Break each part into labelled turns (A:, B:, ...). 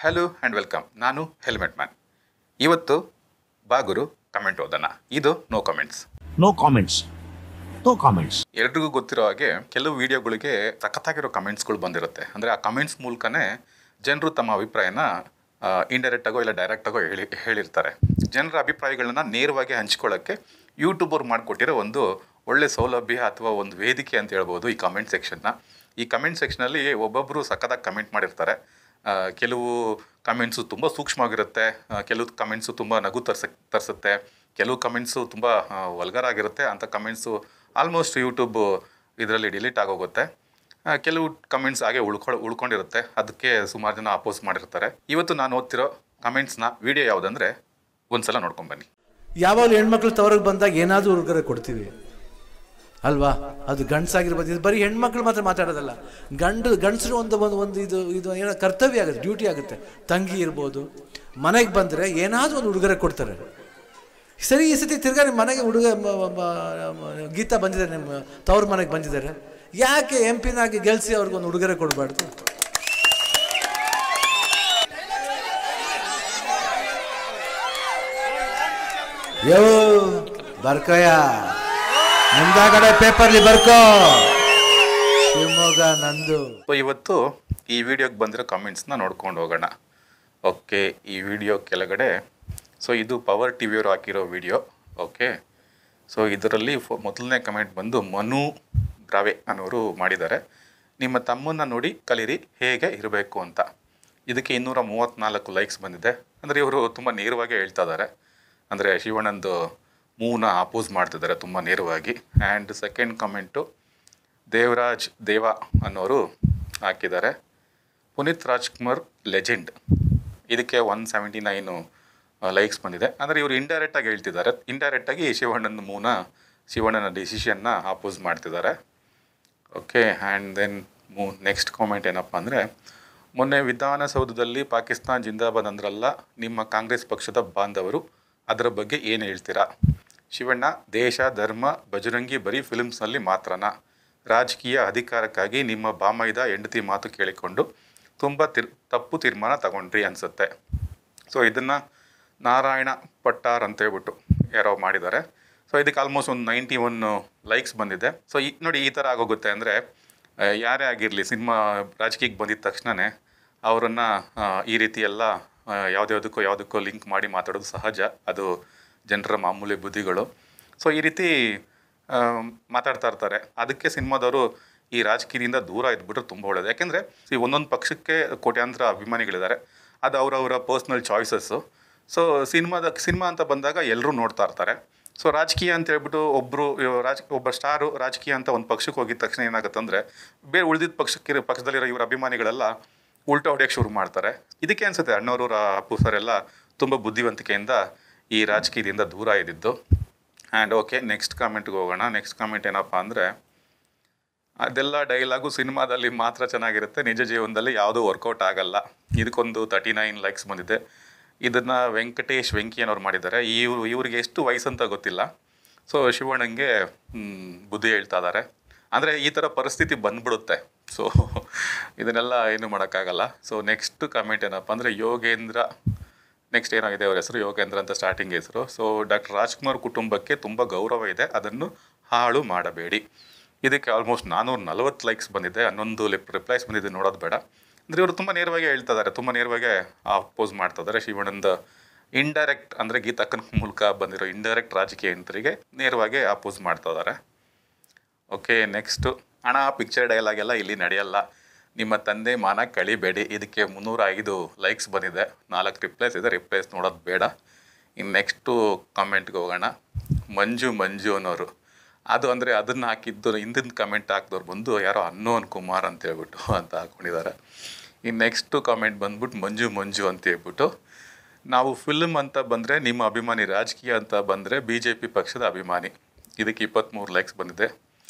A: Hello and welcome. ನಾನು Helmet Man. ಇವತ್ತು ಬಾಗುರು ಕಮೆಂಟ್ ಓದೋಣ. ಇದು no comments.
B: No comments. No comments.
A: ಎಲ್ರಿಗೂ ಗೊತ್ತಿರೋ ಹಾಗೆ ಕೆಲವು ವೀಡಿಯೋಗಳಿಗೆ ಸಖತ್ತಾಗಿರೋ ಕಮೆಂಟ್ಸ್ಗಳು ಬಂದಿರುತ್ತೆ. ಅಂದರೆ ಆ ಕಮೆಂಟ್ಸ್ ಮೂಲಕನೇ ಜನರು ತಮ್ಮ ಅಭಿಪ್ರಾಯನ ಇಂಡೈರೆಕ್ಟಾಗೋ ಇಲ್ಲ ಡೈರೆಕ್ಟಾಗೋ ಹೇಳಿರ್ತಾರೆ. ಜನರ ಅಭಿಪ್ರಾಯಗಳನ್ನ ನೇರವಾಗಿ ಹಂಚ್ಕೊಳ್ಳೋಕ್ಕೆ ಯೂಟ್ಯೂಬ್ ಅವ್ರು ಮಾಡಿಕೊಟ್ಟಿರೋ ಒಂದು ಒಳ್ಳೆ ಸೌಲಭ್ಯ ಅಥವಾ ಒಂದು ವೇದಿಕೆ ಅಂತ ಹೇಳ್ಬೋದು ಈ ಕಮೆಂಟ್ ಸೆಕ್ಷನ್ನ. ಈ ಕಮೆಂಟ್ ಸೆಕ್ಷನಲ್ಲಿ ಒಬ್ಬೊಬ್ಬರು ಸಖತ್ತಾಗಿ ಕಮೆಂಟ್ ಮಾಡಿರ್ತಾರೆ. ಕೆಲವು ಕಮೆಂಟ್ಸು ತುಂಬ ಸೂಕ್ಷ್ಮವಾಗಿರುತ್ತೆ, ಕೆಲವು ಕಮೆಂಟ್ಸು ತುಂಬ ನಗು ತರಿಸುತ್ತೆ, ಕೆಲವು ಕಮೆಂಟ್ಸು ತುಂಬ ವಲ್ಗರ್ ಆಗಿರುತ್ತೆ. ಅಂಥ ಕಮೆಂಟ್ಸು ಆಲ್ಮೋಸ್ಟ್ ಯೂಟ್ಯೂಬ್ ಇದರಲ್ಲಿ ಡಿಲೀಟ್ ಆಗೋಗುತ್ತೆ. ಕೆಲವು ಕಮೆಂಟ್ಸ್ ಹಾಗೆ ಉಳ್ಕೊಂಡಿರುತ್ತೆ, ಅದಕ್ಕೆ ಸುಮಾರು ಜನ ಅಪೋಸ್ ಮಾಡಿರ್ತಾರೆ. ಇವತ್ತು ನಾನು ಓದ್ತಿರೋ ಕಮೆಂಟ್ಸ್ನ ವಿಡಿಯೋ ಯಾವುದಂದರೆ ಒಂದ್ಸಲ ನೋಡ್ಕೊಂಬನ್ನಿ.
C: ಯಾವಾಗಲೂ ಹೆಣ್ಮಕ್ಳು ತವರಿಗೆ ಬಂದಾಗ ಏನಾದರೂ ಉಡುಗೊರೆ ಕೊಡ್ತೀವಿ ಅಲ್ವಾ? ಅದು ಗಂಡಸಾಗಿರ್ಬೋದು. ಇದು ಬರೀ ಹೆಣ್ಮಕ್ಳು ಮಾತ್ರ ಮಾತಾಡೋದಲ್ಲ, ಗಂಡಸರು ಒಂದು ಇದು ಏನೋ ಕರ್ತವ್ಯ ಆಗುತ್ತೆ, ಡ್ಯೂಟಿ ಆಗುತ್ತೆ. ತಂಗಿ ಇರ್ಬೋದು, ಮನೆಗೆ ಬಂದರೆ ಏನಾದರೂ ಒಂದು ಉಡುಗೊರೆ ಕೊಡ್ತಾರೆ. ಸರಿ, ಈ ಸತಿ ತಿರ್ಗಾ ನಿಮ್ಮ ಮನೆಗೆ ಗೀತಾ ಬಂದಿದ್ದಾರೆ, ನಿಮ್ಮ ತವ್ರ ಮನೆಗೆ ಬಂದಿದ್ದಾರೆ, ಯಾಕೆ ಎಂಪಿನಾಗಿ ಗೆಲ್ಸಿ ಅವ್ರಿಗೊಂದು ಉಡುಗೊರೆ ಕೊಡಬಾರ್ದು? ಯೋ ಬರ್ಕಯ್ಯ, ಮುಂದಾಗಡೆ ಪೇಪರ್ಲಿ ಬರ್ಕೋ, ಶಿವಮೊಗ್ಗ ನಂದು.
A: ಇವತ್ತು ಈ ವಿಡಿಯೋಗೆ ಬಂದಿರೋ ಕಮೆಂಟ್ಸ್ನ ನೋಡ್ಕೊಂಡು ಹೋಗೋಣ. ಓಕೆ, ಈ ವಿಡಿಯೋ ಕೆಳಗಡೆ ಇದು ಪವರ್ ಟಿ ವಿಯವರು ಹಾಕಿರೋ ವಿಡಿಯೋ. ಓಕೆ, ಇದರಲ್ಲಿ ಮೊದಲನೇ ಕಮೆಂಟ್ ಬಂದು ಮನು ಬ್ರಾವೆ ಅನ್ನೋರು ಮಾಡಿದ್ದಾರೆ. ನಿಮ್ಮ ತಮ್ಮನ್ನ ನೋಡಿ ಕಲೀರಿ ಹೇಗೆ ಇರಬೇಕು ಅಂತ. ಇದಕ್ಕೆ 234 ಲೈಕ್ಸ್ ಬಂದಿದೆ. ಅಂದರೆ ಇವರು ತುಂಬ ನೇರವಾಗಿ ಹೇಳ್ತಾ ಇದ್ದಾರೆ. ಅಂದರೆ ಶಿವಣ್ಣಂದು ಮೂವ್ನ ಅಪೋಸ್ ಮಾಡ್ತಿದ್ದಾರೆ ತುಂಬ ನೇರವಾಗಿ. ಆ್ಯಂಡ್ ಸೆಕೆಂಡ್ ಕಮೆಂಟು ದೇವರಾಜ್ ದೇವ ಅನ್ನೋರು ಹಾಕಿದ್ದಾರೆ, ಪುನೀತ್ ರಾಜ್ಕುಮಾರ್ ಲೆಜೆಂಡ್. ಇದಕ್ಕೆ 179 ಲೈಕ್ಸ್ ಬಂದಿದೆ. ಅಂದರೆ ಇವರು ಇಂಡೈರೆಕ್ಟಾಗಿ ಹೇಳ್ತಿದ್ದಾರೆ, ಇಂಡೈರೆಕ್ಟಾಗಿ ಶಿವಣ್ಣನ ಡಿಸಿಷನ್ನ ಅಪೋಸ್ ಮಾಡ್ತಿದ್ದಾರೆ. Okay, and then next comment ಏನಪ್ಪ ಅಂದರೆ, ಮೊನ್ನೆ ವಿಧಾನಸೌಧದಲ್ಲಿ ಪಾಕಿಸ್ತಾನ್ ಜಿಂದಾಬಾದ್ ಅಂದ್ರಲ್ಲ, ನಿಮ್ಮ ಕಾಂಗ್ರೆಸ್ ಪಕ್ಷದ ಬಾಂಧವರು ಅದರ ಬಗ್ಗೆ ಏನು ಹೇಳ್ತೀರಾ? ಶಿವಣ್ಣ, ದೇಶ ಧರ್ಮ ಬಜರಂಗಿ ಬರೀ ಫಿಲ್ಮ್ಸ್ನಲ್ಲಿ ಮಾತ್ರನಾ? ರಾಜಕೀಯ ಅಧಿಕಾರಕ್ಕಾಗಿ ನಿಮ್ಮ ಬಾಮೈದ ಹೆಂಡತಿ ಮಾತು ಕೇಳಿಕೊಂಡು ತುಂಬ ತಪ್ಪು ತೀರ್ಮಾನ ತಗೊಂಡ್ರಿ ಅನಿಸುತ್ತೆ. ಇದನ್ನು ನಾರಾಯಣ ಪಟ್ಟಾರ್ ಅಂತ ಹೇಳ್ಬಿಟ್ಟು ಯಾರೋ ಮಾಡಿದ್ದಾರೆ. ಇದಕ್ಕೆ ಆಲ್ಮೋಸ್ಟ್ ಒಂದು 91 ಲೈಕ್ಸ್ ಬಂದಿದೆ. ನೋಡಿ, ಈ ಥರ ಆಗೋಗುತ್ತೆ. ಅಂದರೆ ಯಾರೇ ಆಗಿರಲಿ, ಸಿನಿಮಾ ರಾಜಕೀಯಕ್ಕೆ ಬಂದಿದ್ದ ತಕ್ಷಣವೇ ಅವರನ್ನು ಈ ರೀತಿ ಎಲ್ಲ ಯಾವುದಕ್ಕೋ ಲಿಂಕ್ ಮಾಡಿ ಮಾತಾಡೋದು ಸಹಜ. ಅದು ಜನರ ಮಾಮೂಲಿ ಬುದ್ಧಿಗಳು. ಈ ರೀತಿ ಮಾತಾಡ್ತಾ ಇರ್ತಾರೆ. ಅದಕ್ಕೆ ಸಿನಿಮಾದವರು ಈ ರಾಜಕೀಯದಿಂದ ದೂರ ಇದ್ಬಿಟ್ರೆ ತುಂಬ ಒಳ್ಳೆಯದು. ಯಾಕೆಂದರೆ ಒಂದೊಂದು ಪಕ್ಷಕ್ಕೆ ಕೋಟ್ಯಾಂತರ ಅಭಿಮಾನಿಗಳಿದ್ದಾರೆ, ಅದು ಅವರವರ ಪರ್ಸ್ನಲ್ ಚಾಯ್ಸಸ್ಸು. ಸಿನಿಮಾ ಅಂತ ಬಂದಾಗ ಎಲ್ಲರೂ ನೋಡ್ತಾ ಇರ್ತಾರೆ. ರಾಜಕೀಯ ಅಂತ ಹೇಳ್ಬಿಟ್ಟು ಒಬ್ಬ ಸ್ಟಾರು ರಾಜಕೀಯ ಅಂತ ಒಂದು ಪಕ್ಷಕ್ಕೆ ಹೋಗಿದ ತಕ್ಷಣ ಏನಾಗುತ್ತೆ ಅಂದರೆ, ಬೇರೆ ಉಳಿದಿದ್ದ ಪಕ್ಷದಲ್ಲಿರೋ ಇವರ ಅಭಿಮಾನಿಗಳೆಲ್ಲ ಉಲ್ಟಾ ಹೊಡೆಯೋಕ್ಕೆ ಶುರು ಮಾಡ್ತಾರೆ. ಇದಕ್ಕೆ ಅನಿಸುತ್ತೆ ಅಣ್ಣವರು ಅಪ್ಪು ಸರ್ ಎಲ್ಲ ತುಂಬ ಬುದ್ಧಿವಂತಿಕೆಯಿಂದ ಈ ರಾಜಕೀಯದಿಂದ ದೂರ ಇದ್ದಿದ್ದು. ಆ್ಯಂಡ್ ಓಕೆ, ನೆಕ್ಸ್ಟ್ ಕಾಮೆಂಟ್ಗೆ ಹೋಗೋಣ. ನೆಕ್ಸ್ಟ್ ಕಾಮೆಂಟ್ ಏನಪ್ಪ ಅಂದರೆ, ಅದೆಲ್ಲ ಡೈಲಾಗು ಸಿನಿಮಾದಲ್ಲಿ ಮಾತ್ರ ಚೆನ್ನಾಗಿರುತ್ತೆ, ನಿಜ ಜೀವನದಲ್ಲಿ ಯಾವುದೂ ವರ್ಕೌಟ್ ಆಗಲ್ಲ. ಇದಕ್ಕೊಂದು 39 ಲೈಕ್ಸ್ ಬಂದಿದೆ. ಇದನ್ನು ವೆಂಕಟೇಶ್ ಅನ್ನೋರು ಮಾಡಿದ್ದಾರೆ. ಇವ್ರಿಗೆ ಎಷ್ಟು ವಯಸ್ಸಂತ ಗೊತ್ತಿಲ್ಲ. ಶಿವಣ್ಣಂಗೆ ಬುದ್ಧಿ ಹೇಳ್ತಾ ಇದ್ದಾರೆ. ಅಂದರೆ ಈ ಥರ ಪರಿಸ್ಥಿತಿ ಬಂದ್ಬಿಡುತ್ತೆ. ಇದನ್ನೆಲ್ಲ ಏನು ಮಾಡೋಕ್ಕಾಗಲ್ಲ. ನೆಕ್ಸ್ಟ್ ಕಮೆಂಟ್ ಏನಪ್ಪ ಅಂದರೆ, ಯೋಗೇಂದ್ರ, ನೆಕ್ಸ್ಟ್ ಏನಾಗಿದೆ ಅವ್ರ ಹೆಸರು, ಯೋಗೇಂದ್ರ ಅಂತ ಸ್ಟಾರ್ಟಿಂಗ್ ಹೆಸರು. ಡಾಕ್ಟರ್ ರಾಜ್ಕುಮಾರ್ ಕುಟುಂಬಕ್ಕೆ ತುಂಬ ಗೌರವ ಇದೆ, ಅದನ್ನು ಹಾಳು ಮಾಡಬೇಡಿ. ಇದಕ್ಕೆ ಆಲ್ಮೋಸ್ಟ್ 440 ಲೈಕ್ಸ್ ಬಂದಿದೆ. 11 ರಿಪ್ಲೈಸ್ ಬಂದಿದೆ, ನೋಡೋದು ಬೇಡ. ಅಂದರೆ ಇವರು ತುಂಬ ನೇರವಾಗಿ ಹೇಳ್ತಾ ಇದ್ದಾರೆ, ತುಂಬ ನೇರವಾಗಿ ಅಪೋಸ್ ಮಾಡ್ತಾ ಇದ್ದಾರೆ. ಶಿವಣ್ಣಂದ ಇಂಡೈರೆಕ್ಟ್ ಅಂದರೆ ಗೀತಕ್ಕನ ಮೂಲಕ ಬಂದಿರೋ ಇಂಡೈರೆಕ್ಟ್ ರಾಜಕೀಯಂತರಿಗೆ ನೇರವಾಗಿ ಅಪೋಸ್ ಮಾಡ್ತಾ ಇದ್ದಾರೆ. ಓಕೆ, ನೆಕ್ಸ್ಟು, ಹಣ ಪಿಕ್ಚರ್ ಡೈಲಾಗ್ ಎಲ್ಲ ಇಲ್ಲಿ ನಡೆಯಲ್ಲ, ನಿಮ್ಮ ತಂದೆ ಮಾನ ಕಳಿಬೇಡಿ. ಇದಕ್ಕೆ 305 ಲೈಕ್ಸ್ ಬಂದಿದೆ, 4 ರಿಪ್ಲೈಸ್ ಇದೆ, ರಿಪ್ಲೈಸ್ ನೋಡೋದು ಬೇಡ. ಇನ್ನು ನೆಕ್ಸ್ಟು ಕಾಮೆಂಟ್ಗೆ ಹೋಗೋಣ. ಮಂಜು ಅನ್ನೋರು, ಅದು ಅಂದರೆ ಅದನ್ನು ಹಾಕಿದ್ದು ಹಿಂದಿನ ಕಮೆಂಟ್ ಹಾಕಿದವ್ರು ಬಂದು ಯಾರೋ ಅನ್ನೋನ್ ಕುಮಾರ್ ಅಂತ ಹೇಳ್ಬಿಟ್ಟು ಅಂತ ಹಾಕ್ಕೊಂಡಿದ್ದಾರೆ. ಇನ್ನು ನೆಕ್ಸ್ಟು ಕಾಮೆಂಟ್ ಬಂದ್ಬಿಟ್ಟು ಮಂಜು ಅಂತ ಹೇಳ್ಬಿಟ್ಟು, ನಾವು ಫಿಲ್ಮ್ ಅಂತ ಬಂದರೆ ನಿಮ್ಮ ಅಭಿಮಾನಿ, ರಾಜಕೀಯ ಅಂತ ಬಂದರೆ BJP ಪಕ್ಷದ ಅಭಿಮಾನಿ. ಇದಕ್ಕೆ 23 ಲೈಕ್ಸ್ ಬಂದಿದೆ.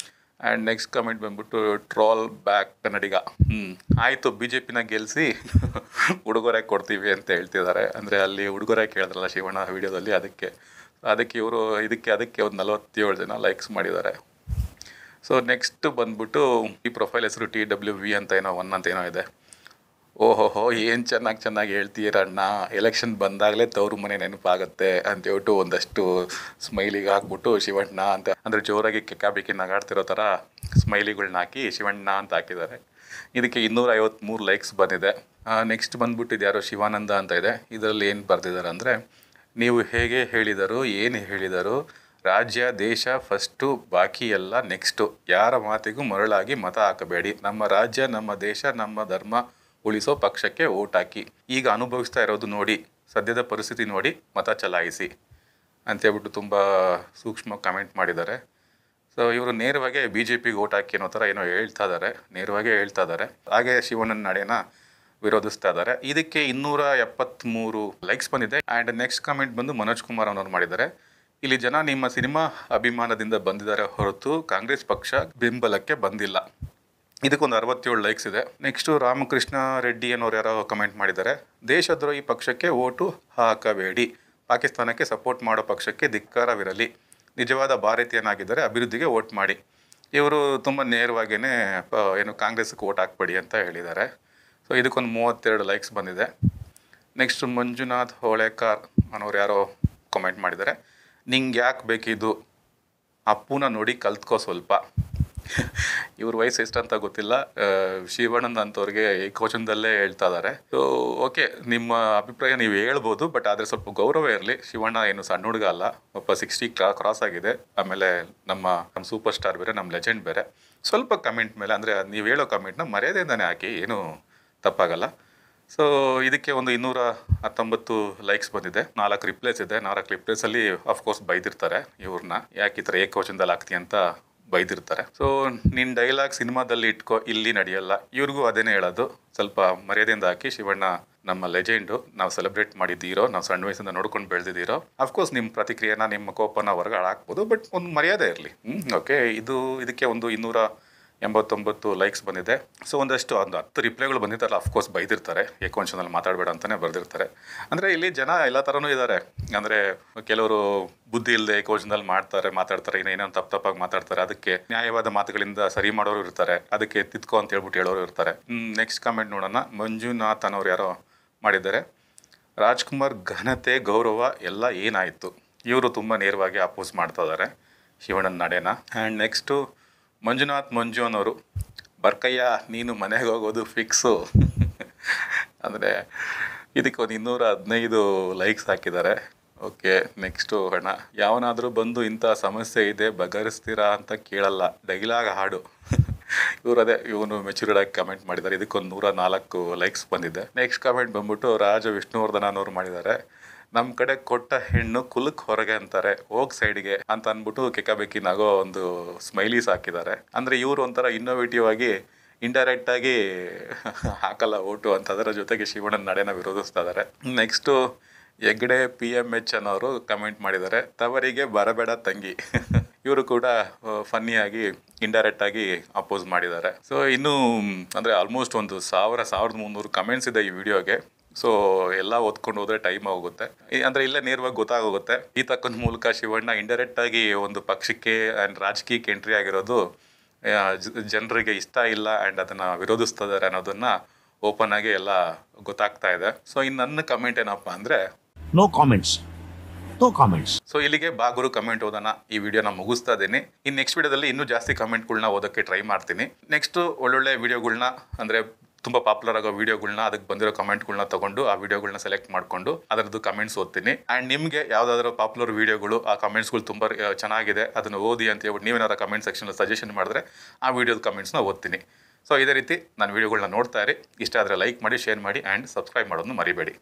A: ಆ್ಯಂಡ್ ನೆಕ್ಸ್ಟ್ ಕಮೆಂಟ್ ಬಂದ್ಬಿಟ್ಟು ಟ್ರೋಲ್ ಬ್ಯಾಕ್ ಕನ್ನಡಿಗ, ಆಯಿತು BJPನ ಗೆಲ್ಲಿಸಿ ಉಡುಗೊರೆ ಕೊಡ್ತೀವಿ ಅಂತ ಹೇಳ್ತಿದ್ದಾರೆ. ಅಂದರೆ ಅಲ್ಲಿ ಉಡುಗೊರೆ ಕೇಳಿದ್ರಲ್ಲ ಶಿವಣ್ಣ ವಿಡಿಯೋದಲ್ಲಿ, ಅದಕ್ಕೆ ಇವರು ಅದಕ್ಕೆ ಒಂದು 47 ಜನ ಲೈಕ್ಸ್ ಮಾಡಿದ್ದಾರೆ. ನೆಕ್ಸ್ಟ್ ಬಂದ್ಬಿಟ್ಟು ಈ ಪ್ರೊಫೈಲ್ ಹೆಸರು TWV ಅಂತ ಏನೋ 1 ಅಂತ ಏನೋ ಇದೆ. ಓಹೋಹೋ ಏನು ಚೆನ್ನಾಗಿ ಹೇಳ್ತೀರಣ್ಣ, ಎಲೆಕ್ಷನ್ ಬಂದಾಗಲೇ ತವ್ರ ಮನೆ ನೆನಪಾಗುತ್ತೆ ಅಂತೇಳ್ಬಿಟ್ಟು ಒಂದಷ್ಟು ಸ್ಮೈಲಿಗೆ ಹಾಕ್ಬಿಟ್ಟು ಶಿವಣ್ಣ ಅಂತ ಅಂದರೆ ಜೋರಾಗಿ ಕೆಕ್ಕಾಬಿಕ್ಕಿ ನಗಾಡ್ತಿರೋ ಥರ ಸ್ಮೈಲಿಗಳ್ನ ಹಾಕಿ ಶಿವಣ್ಣ ಅಂತ ಹಾಕಿದ್ದಾರೆ. ಇದಕ್ಕೆ 253 ಲೈಕ್ಸ್ ಬಂದಿದೆ. ನೆಕ್ಸ್ಟ್ ಬಂದ್ಬಿಟ್ಟು ಇದು ಯಾರೋ ಶಿವಾನಂದ ಅಂತ ಇದೆ. ಇದರಲ್ಲಿ ಏನು ಬರೆದಿದ್ದಾರೆ ಅಂದರೆ, ನೀವು ಹೇಗೆ ಹೇಳಿದರು, ಏನು ಹೇಳಿದರು, ರಾಜ್ಯ ದೇಶ ಫಸ್ಟು, ಬಾಕಿ ಎಲ್ಲ ನೆಕ್ಸ್ಟು, ಯಾರ ಮಾತಿಗೂ ಮರಳಾಗಿ ಮತ ಹಾಕಬೇಡಿ, ನಮ್ಮ ರಾಜ್ಯ ನಮ್ಮ ದೇಶ ನಮ್ಮ ಧರ್ಮ ಉಳಿಸೋ ಪಕ್ಷಕ್ಕೆ ಓಟ್ ಹಾಕಿ, ಈಗ ಅನುಭವಿಸ್ತಾ ಇರೋದು ನೋಡಿ, ಸದ್ಯದ ಪರಿಸ್ಥಿತಿ ನೋಡಿ ಮತ ಚಲಾಯಿಸಿ ಅಂತೇಳ್ಬಿಟ್ಟು ತುಂಬ ಸೂಕ್ಷ್ಮ ಕಮೆಂಟ್ ಮಾಡಿದ್ದಾರೆ. ಸೊ ಇವರು ನೇರವಾಗಿ BJPಗೆ ಓಟ್ ಹಾಕಿ ಅನ್ನೋ ಥರ ಏನೋ ಹೇಳ್ತಾ ಇದ್ದಾರೆ. ಹಾಗೆ ಶಿವಣ್ಣನ ನಡೆನ ವಿರೋಧಿಸ್ತಾ ಇದ್ದಾರೆ. ಇದಕ್ಕೆ 273 ಲೈಕ್ಸ್ ಬಂದಿದೆ. ಆ್ಯಂಡ್ ನೆಕ್ಸ್ಟ್ ಕಮೆಂಟ್ ಬಂದು ಮನೋಜ್ ಕುಮಾರ್ ಅನ್ನೋರು ಮಾಡಿದ್ದಾರೆ. ಇಲ್ಲಿ ಜನ ನಿಮ್ಮ ಸಿನಿಮಾ ಅಭಿಮಾನದಿಂದ ಬಂದಿದ್ದಾರೆ ಹೊರತು ಕಾಂಗ್ರೆಸ್ ಪಕ್ಷ ಬೆಂಬಲಕ್ಕೆ ಬಂದಿಲ್ಲ. ಇದಕ್ಕೊಂದು 67 ಲೈಕ್ಸ್ ಇದೆ. ನೆಕ್ಸ್ಟು ರಾಮಕೃಷ್ಣ ರೆಡ್ಡಿ ಅನ್ನೋರು ಯಾರೋ ಕಮೆಂಟ್ ಮಾಡಿದ್ದಾರೆ. ದೇಶದ್ರೋಹಿ ಪಕ್ಷಕ್ಕೆ ಓಟು ಹಾಕಬೇಡಿ, ಪಾಕಿಸ್ತಾನಕ್ಕೆ ಸಪೋರ್ಟ್ ಮಾಡೋ ಪಕ್ಷಕ್ಕೆ ಧಿಕ್ಕಾರವಿರಲಿ, ನಿಜವಾದ ಭಾರತೀಯನಾಗಿದ್ದರೆ ಅಭಿವೃದ್ಧಿಗೆ ಓಟ್ ಮಾಡಿ. ಇವರು ತುಂಬ ನೇರವಾಗಿಯೇ ಏನು ಕಾಂಗ್ರೆಸ್ಗೆ ಓಟ್ ಹಾಕ್ಬೇಡಿ ಅಂತ ಹೇಳಿದ್ದಾರೆ. ಸೊ ಇದಕ್ಕೊಂದು 32 ಲೈಕ್ಸ್ ಬಂದಿದೆ. ನೆಕ್ಸ್ಟ್ ಮಂಜುನಾಥ್ ಹೋಳೆಕಾರ್ ಅನ್ನೋರು ಯಾರೋ ಕಮೆಂಟ್ ಮಾಡಿದ್ದಾರೆ. ನಿಂಗೆ ಯಾಕೆ ಬೇಕಿದ್ದು, ಅಪ್ಪುನ ನೋಡಿ ಕಲ್ತ್ಕೋ ಸ್ವಲ್ಪ. ಇವ್ರ ವಯಸ್ಸು ಎಷ್ಟಂತ ಗೊತ್ತಿಲ್ಲ. ಶಿವಣ್ಣನ ಅಂಥವ್ರಿಗೆ ಏಕವಚನದಲ್ಲೇ ಹೇಳ್ತಾ ಇದ್ದಾರೆ. ಸೊ ಓಕೆ, ನಿಮ್ಮ ಅಭಿಪ್ರಾಯ ನೀವು ಹೇಳ್ಬೋದು, ಬಟ್ ಆದರೆ ಸ್ವಲ್ಪ ಗೌರವ ಇರಲಿ. ಶಿವಣ್ಣ ಏನು ಸಣ್ಣ ಹುಡುಗ ಅಲ್ಲ, ಒಬ್ಬ 60 ಕ್ರಾಸ್ ಆಗಿದೆ. ಆಮೇಲೆ ನಮ್ಮ ಸೂಪರ್ ಸ್ಟಾರ್ ಬೇರೆ, ನಮ್ಮ ಲೆಜೆಂಡ್ ಬೇರೆ. ಸ್ವಲ್ಪ ಕಮೆಂಟ್ ಮೇಲೆ ಅಂದರೆ ನೀವು ಹೇಳೋ ಕಮೆಂಟ್ನ ಮರ್ಯಾದೆಯಿಂದಾನೆ ಹಾಕಿ, ಏನೂ ತಪ್ಪಾಗಲ್ಲ. ಸೊ ಇದಕ್ಕೆ ಒಂದು 219 ಲೈಕ್ಸ್ ಬಂದಿದೆ. 4 ರಿಪ್ಲೇಸ್ ಇದೆ. 4 ರಿಪ್ಲೇಸಲ್ಲಿ ಆಫ್ಕೋರ್ಸ್ ಬೈದಿರ್ತಾರೆ ಇವ್ರನ್ನ, ಯಾಕೆ ಈ ಥರ ಏಕವಚನದಲ್ಲಿ ಹಾಕ್ತಿ ಅಂತ ಬೈದಿರ್ತಾರೆ. ಸೊ ನಿನ್ನ ಡೈಲಾಗ್ ಸಿನಿಮಾದಲ್ಲಿ ಇಟ್ಕೋ, ಇಲ್ಲಿ ನಡೆಯಲ್ಲ. ಇವ್ರಿಗೂ ಅದೇನೇ ಹೇಳೋದು, ಸ್ವಲ್ಪ ಮರ್ಯಾದೆಯಿಂದ ಹಾಕಿ. ಶಿವಣ್ಣ ನಮ್ಮ ಲೆಜೆಂಡು, ನಾವು ಸೆಲೆಬ್ರೇಟ್ ಮಾಡಿದ್ದೀರೋ, ನಾವು ಸಣ್ಣ ವಯಸ್ಸಿಂದ ನೋಡ್ಕೊಂಡು ಬೆಳೆದಿದ್ದೀರೋ. ಅಫ್ಕೋರ್ಸ್ ನಿಮ್ಮ ಪ್ರತಿಕ್ರಿಯೆನ, ನಿಮ್ಮ ಕೋಪನ ಹೊರಗಡೆ ಹಾಕ್ಬೋದು, ಬಟ್ ಒಂದು ಮರ್ಯಾದೆ ಇರಲಿ. ಓಕೆ, ಇದಕ್ಕೆ ಒಂದು 289 ಲೈಕ್ಸ್ ಬಂದಿದೆ. ಸೊ ಒಂದು 10 ರಿಪ್ಲೈಗಳು ಬಂದಿದ್ದಾರಲ್ಲ, ಅಫ್ಕೋರ್ಸ್ ಬೈದಿರ್ತಾರೆ, ಏಕವಚನದಲ್ಲಿ ಮಾತಾಡಬೇಡ ಅಂತಲೇ ಬರೆದಿರ್ತಾರೆ. ಅಂದರೆ ಇಲ್ಲಿ ಜನ ಎಲ್ಲ ಥರನೂ ಇದ್ದಾರೆ. ಅಂದರೆ ಕೆಲವರು ಬುದ್ಧಿ ಇಲ್ಲದೆ ಏಕವಚನದಲ್ಲಿ ಮಾತಾಡ್ತಾರೆ, ಏನೇನೋ ತಪ್ಪಾಗಿ ಮಾತಾಡ್ತಾರೆ. ಅದಕ್ಕೆ ನ್ಯಾಯವಾದ ಮಾತುಗಳಿಂದ ಸರಿ ಮಾಡೋರು ಇರ್ತಾರೆ, ಅದಕ್ಕೆ ತಿದ್ಕೋ ಅಂತ ಹೇಳ್ಬಿಟ್ಟು ಹೇಳೋರು ಇರ್ತಾರೆ. ನೆಕ್ಸ್ಟ್ ಕಮೆಂಟ್ ನೋಡೋಣ. ಮಂಜುನಾಥ್ ಅನ್ನೋರು ಯಾರೋ ಮಾಡಿದ್ದಾರೆ. ರಾಜ್ಕುಮಾರ್ ಘನತೆ ಗೌರವ ಎಲ್ಲ ಏನಾಯಿತು. ಇವರು ತುಂಬ ನೇರವಾಗಿ ಅಪೋಸ್ ಮಾಡ್ತಾ ಇದ್ದಾರೆ ಶಿವಣ್ಣನ ನಡೆನ. ಆ್ಯಂಡ್ ನೆಕ್ಸ್ಟು ಮಂಜು ಅನ್ನೋರು, ಬರ್ಕಯ್ಯ ನೀನು ಮನೆಗೆ ಹೋಗೋದು ಫಿಕ್ಸು. ಅಂದರೆ ಇದಕ್ಕೆ ಒಂದು 215 ಲೈಕ್ಸ್ ಹಾಕಿದ್ದಾರೆ. ಓಕೆ, ನೆಕ್ಸ್ಟು ಹಣ. ಯಾವನಾದರೂ ಬಂದು ಇಂಥ ಸಮಸ್ಯೆ ಇದೆ ಬಗೆಹರಿಸ್ತೀರಾ ಅಂತ ಕೇಳಲ್ಲ, ಡೈಲಾಗ್ ಹಾಡು. ಇವನು ಮೆಚೂರ್ಡ್ ಆಗಿ ಕಮೆಂಟ್ ಮಾಡಿದ್ದಾರೆ. ಇದಕ್ಕೊಂದು 104 ಲೈಕ್ಸ್ ಬಂದಿದೆ. ನೆಕ್ಸ್ಟ್ ಕಮೆಂಟ್ ಬಂದ್ಬಿಟ್ಟು ರಾಜ ವಿಷ್ಣುವರ್ಧನ ಅನ್ನೋರು ಮಾಡಿದ್ದಾರೆ. ನಮ್ಮ ಕಡೆ ಕೊಟ್ಟ ಹೆಣ್ಣು ಕುಲಕ್ಕೆ ಹೊರಗೆ ಅಂತಾರೆ, ಹೋಗ್ ಸೈಡ್ಗೆ ಅಂತ ಅಂದ್ಬಿಟ್ಟು ಕೆಕ್ಕಬೇಕಿ ನಗೋ ಒಂದು ಸ್ಮೈಲೀಸ್ ಹಾಕಿದ್ದಾರೆ. ಅಂದರೆ ಇವರು ಒಂಥರ ಇನ್ನೋವೇಟಿವ್ ಆಗಿ ಇಂಡೈರೆಕ್ಟ್ ಆಗಿ ಹಾಕಲ್ಲ ಓಟು ಅಂತ, ಅದರ ಜೊತೆಗೆ ಶಿವಣ್ಣನ ನಡೆನ ವಿರೋಧಿಸ್ತಾ ಇದ್ದಾರೆ. ನೆಕ್ಸ್ಟು ಹೆಗ್ಡೆ PMH ಅನ್ನೋರು ಕಮೆಂಟ್ ಮಾಡಿದ್ದಾರೆ. ತವರಿಗೆ ಬರಬೇಡ ತಂಗಿ. ಇವರು ಕೂಡ ಫನ್ನಿಯಾಗಿ ಇಂಡೈರೆಕ್ಟ್ ಆಗಿ ಅಪೋಸ್ ಮಾಡಿದ್ದಾರೆ. ಸೊ ಇನ್ನೂ ಅಂದರೆ ಆಲ್ಮೋಸ್ಟ್ ಒಂದು 1300 ಕಮೆಂಟ್ಸ್ ಇದೆ ಈ ವಿಡಿಯೋಗೆ. ಸೊ ಎಲ್ಲ ಓದ್ಕೊಂಡು ಹೋದರೆ ಟೈಮ್ ಹೋಗುತ್ತೆ. ಅಂದರೆ ಇಲ್ಲೇ ನೇರವಾಗಿ ಗೊತ್ತಾಗೋಗುತ್ತೆ. ಈ ತಕ್ಕಂಥ ಮೂಲಕ ಶಿವಣ್ಣ ಇಂಡೈರೆಕ್ಟ್ ಆಗಿ ಒಂದು ಪಕ್ಷಕ್ಕೆ ಆ್ಯಂಡ್ ರಾಜಕೀಯಕ್ಕೆ ಎಂಟ್ರಿ ಆಗಿರೋದು ಜನರಿಗೆ ಇಷ್ಟ ಇಲ್ಲ ಆ್ಯಂಡ್ ಅದನ್ನು ವಿರೋಧಿಸ್ತಿದ್ದಾರೆ ಅನ್ನೋದನ್ನು ಓಪನ್ ಆಗಿ ಎಲ್ಲ ಗೊತ್ತಾಗ್ತಾ ಇದೆ. ಸೊ ಇನ್ನು ನನ್ನ ಕಮೆಂಟ್ ಏನಪ್ಪ ಅಂದರೆ,
B: No comments.
A: ಸೊ ಇಲ್ಲಿಗೆ ಬಾಗುರು ಕಮೆಂಟ್ ಓದೋಣ. ಈ ವಿಡಿಯೋನ ಮುಗಿಸ್ತಾ ಇದ್ದೀನಿ. ಇನ್ನು ನೆಕ್ಸ್ಟ್ ವಿಡಿಯೋದಲ್ಲಿ ಇನ್ನೂ ಜಾಸ್ತಿ ಕಮೆಂಟ್ಗಳನ್ನ ಓದೋಕ್ಕೆ ಟ್ರೈ ಮಾಡ್ತೀನಿ. ನೆಕ್ಸ್ಟು ಒಳ್ಳೊಳ್ಳೆ ವಿಡಿಯೋಗಳ್ನ, ಅಂದರೆ ತುಂಬ ಪಾಪ್ಯುಲರ್ ಆಗೋ ವಿಡಿಯೋಗಳ್ನ, ಅದಕ್ಕೆ ಬಂದಿರೋ ಕಮೆಂಟ್ಗಳನ್ನ ತೊಗೊಂಡು ಆ ವಿಡಿಯೋಗಳನ್ನ ಸೆಲೆಕ್ಟ್ ಮಾಡಿಕೊಂಡು ಅದರದ್ದು ಕಮೆಂಟ್ಸ್ ಓದ್ತೀನಿ. ಆ್ಯಂಡ್ ನಿಮಗೆ ಯಾವುದಾದ್ರೂ ಪಾಪ್ಯುಲರ್ ವಿಡಿಯೋಗಳು, ಆ ಕಮೆಂಟ್ಸ್ಗಳು ತುಂಬ ಚೆನ್ನಾಗಿದೆ ಅದನ್ನು ಓದಿ ಅಂತ ಹೇಳ್ಬಿಟ್ಟು ನೀವೇನಾದ್ರು ಕಮೆಂಟ್ ಸೆಕ್ಷನಲ್ಲಿ ಸಜೆಷನ್ ಮಾಡಿದ್ರೆ ಆ ವಿಡಿಯೋದ ಕಮೆಂಟ್ಸ್ನ ಓದ್ತೀನಿ. ಸೊ ಇದೇ ರೀತಿ ನಾನು ವಿಡಿಯೋಗಳನ್ನ ನೋಡ್ತಾ ಇರಿ. ಇಷ್ಟ ಆದರೆ ಲೈಕ್ ಮಾಡಿ, ಶೇರ್ ಮಾಡಿ ಆ್ಯಂಡ್ ಸಬ್ಸ್ಕ್ರೈಬ್ ಮಾಡೋದನ್ನು ಮರಿಬೇಡಿ.